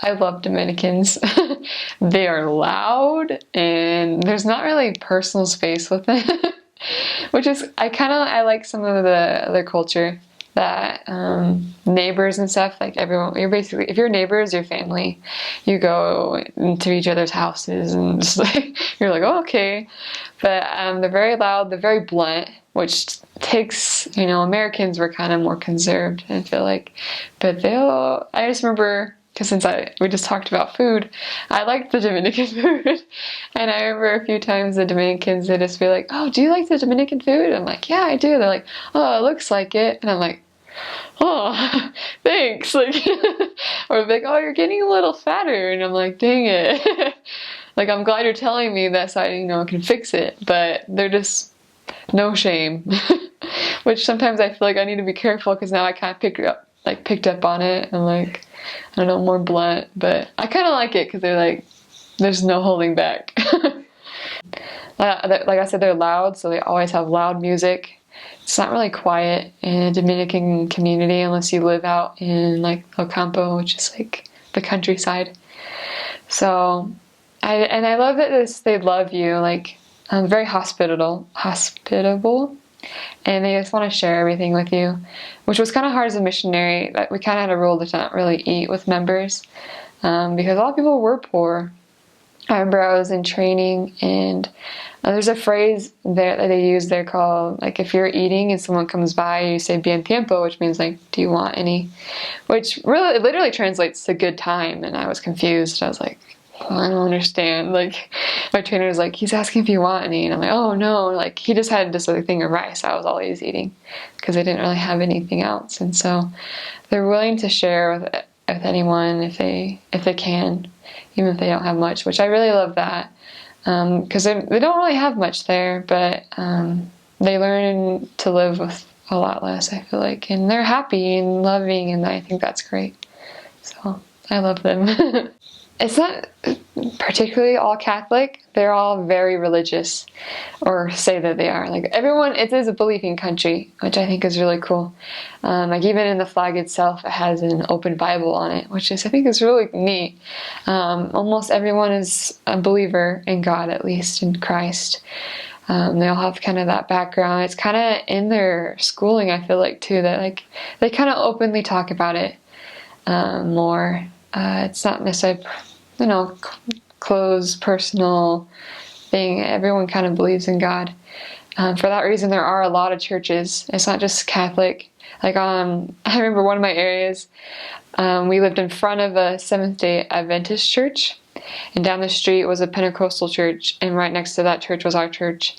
I love Dominicans. They are loud and there's not really personal space with them, which is, I like some of the other culture that neighbors and stuff, like everyone, you're basically, if your neighbors, your family, you go into each other's houses and just like, you're like, oh, okay. But they're very loud, they're very blunt, which takes, Americans were kind of more conserved, I feel like. But I just remember, because we just talked about food, I like the Dominican food. And I remember a few times the Dominicans, they just be like, oh, do you like the Dominican food? I'm like, yeah, I do. They're like, oh, it looks like it. And I'm like, oh, thanks. Like, or like, oh, you're getting a little fatter. And I'm like, dang it. Like, I'm glad you're telling me that so I, can fix it. But they're just no shame. Which sometimes I feel like I need to be careful because now I kind of picked up on it. I'm like, I don't know, more blunt. But I kind of like it because they're like, there's no holding back. Like I said, they're loud, so they always have loud music. It's not really quiet in a Dominican community unless you live out in like El Campo, which is like the countryside. So, I love that they love you, like very hospitable, and they just want to share everything with you, which was kind of hard as a missionary. We kind of had a rule to not really eat with members because a lot of people were poor. I remember I was in training and there's a phrase there that they use there called, like, if you're eating and someone comes by, you say bien tiempo, which means like, do you want any? Which really, it literally translates to good time. And I was confused. I was like, I don't understand. Like, my trainer was like, he's asking if you want any. And I'm like, oh no. Like, he just had just a thing of rice. I was always eating because they didn't really have anything else. And so they're willing to share with anyone if they can, even if they don't have much, which I really love that. Because they don't really have much there, but they learn to live with a lot less, I feel like. And they're happy and loving, and I think that's great. So I love them. It's not particularly all Catholic. They're all very religious, or say that they are. Like, everyone, it is a believing country, which I think is really cool. Like, even in the flag itself, it has an open Bible on it, which I think is really neat. Almost everyone is a believer in God, at least in Christ. They all have kind of that background. It's kind of in their schooling, I feel like, too, that like they kind of openly talk about it more. It's not necessarily, closed, personal thing. Everyone kind of believes in God. For that reason, there are a lot of churches. It's not just Catholic. Like, I remember one of my areas, we lived in front of a Seventh-day Adventist church, and down the street was a Pentecostal church, and right next to that church was our church.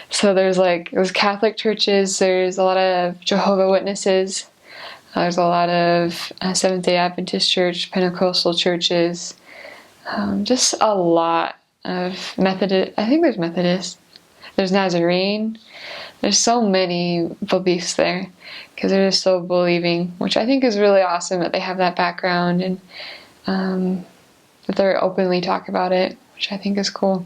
So there's Catholic churches, there's a lot of Jehovah's Witnesses, there's a lot of Seventh-day Adventist church, Pentecostal churches, just a lot of Methodist. I think there's Methodist. There's Nazarene. There's so many beliefs there because they're just so believing, which I think is really awesome that they have that background and that they openly talk about it, which I think is cool.